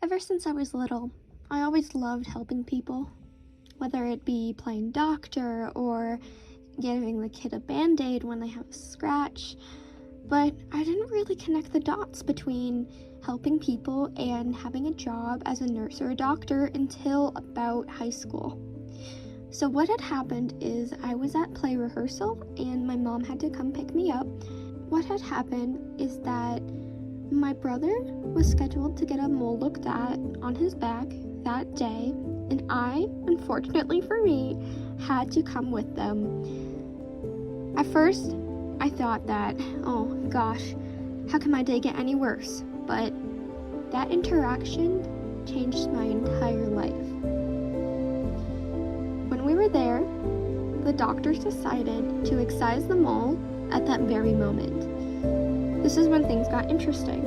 Ever since I was little, I always loved helping people, whether it be playing doctor or giving the kid a band-aid when they have a scratch, but I didn't really connect the dots between helping people and having a job as a nurse or a doctor until about high school. So what had happened is I was at play rehearsal and my mom had to come pick me up. What had happened is that my brother was scheduled to get a mole looked at on his back that day, and I, unfortunately for me, had to come with them. At first, I thought that, oh gosh, how can my day get any worse? But that interaction changed my entire life. When we were there, the doctors decided to excise the mole at that very moment. This is when things got interesting.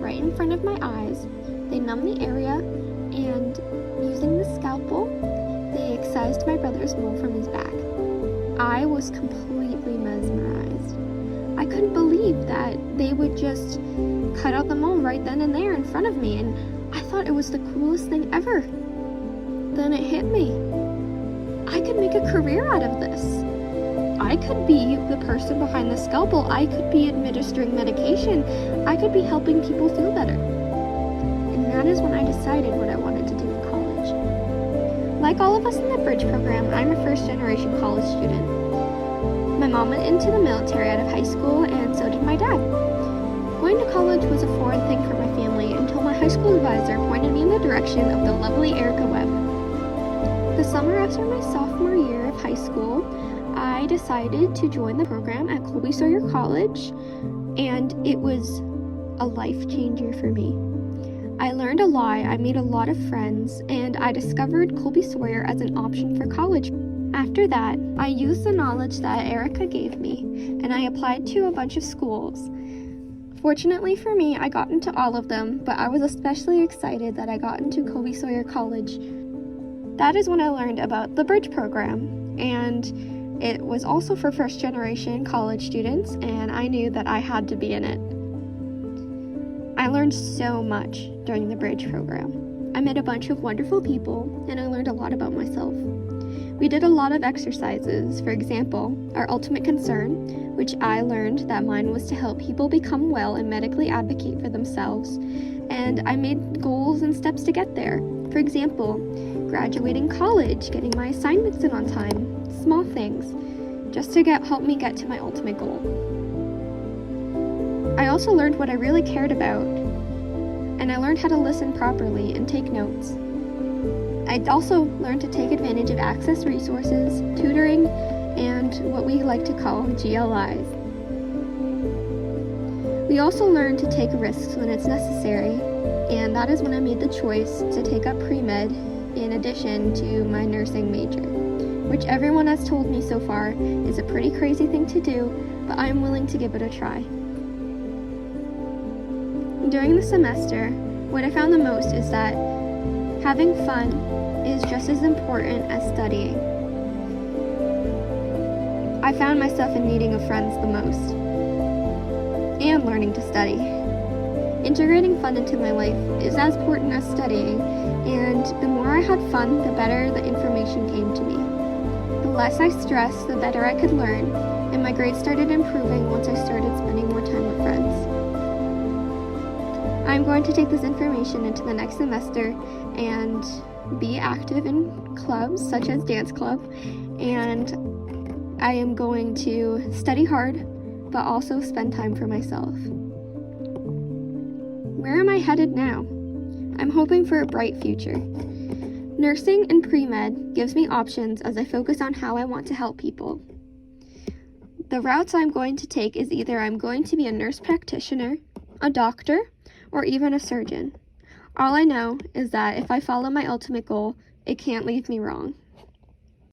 Right in front of my eyes, they numbed the area, and using the scalpel, they excised my brother's mole from his back. I was completely mesmerized. I couldn't believe that they would just cut out the mole right then and there in front of me, and I thought it was the coolest thing ever. Then it hit me. I could make a career out of this. I could be the person behind the scalpel. I could be administering medication. I could be helping people feel better. And that is when I decided what I wanted to do in college. Like all of us in the Bridge program, I'm a first-generation college student. My mom went into the military out of high school, and so did my dad. Going to college was a foreign thing for my family until my high school advisor pointed me in the direction of the lovely Erica Webb. The summer after my sophomore year of high school, I decided to join the program at Colby Sawyer College, and it was a life changer for me. I learned a lot, I made a lot of friends, and I discovered Colby Sawyer as an option for college. After that, I used the knowledge that Erica gave me, and I applied to a bunch of schools. Fortunately for me, I got into all of them, but I was especially excited that I got into Colby Sawyer College. That is when I learned about the Bridge program, and it was also for first-generation college students, and I knew that I had to be in it. I learned so much during the Bridge program. I met a bunch of wonderful people, and I learned a lot about myself. We did a lot of exercises. For example, our ultimate concern, which I learned that mine was to help people become well and medically advocate for themselves, and I made goals and steps to get there. For example, graduating college, getting my assignments in on time, small things, just to help me get to my ultimate goal. I also learned what I really cared about, and I learned how to listen properly and take notes. I also learned to take advantage of access resources, tutoring, and what we like to call GLIs. We also learned to take risks when it's necessary, and that is when I made the choice to take up pre-med in addition to my nursing major, which everyone has told me so far is a pretty crazy thing to do, but I'm willing to give it a try. During the semester, what I found the most is that having fun is just as important as studying. I found myself in needing of friends the most, and learning to study. Integrating fun into my life is as important as studying, and the more I had fun, the better the information came to me. The less I stressed, the better I could learn, and my grades started improving once I started spending more time with friends. I'm going to take this information into the next semester and be active in clubs such as dance club, and I am going to study hard, but also spend time for myself. Where am I headed now? I'm hoping for a bright future. Nursing and pre-med gives me options as I focus on how I want to help people. The routes I'm going to take is either I'm going to be a nurse practitioner, a doctor, or even a surgeon. All I know is that if I follow my ultimate goal, it can't leave me wrong.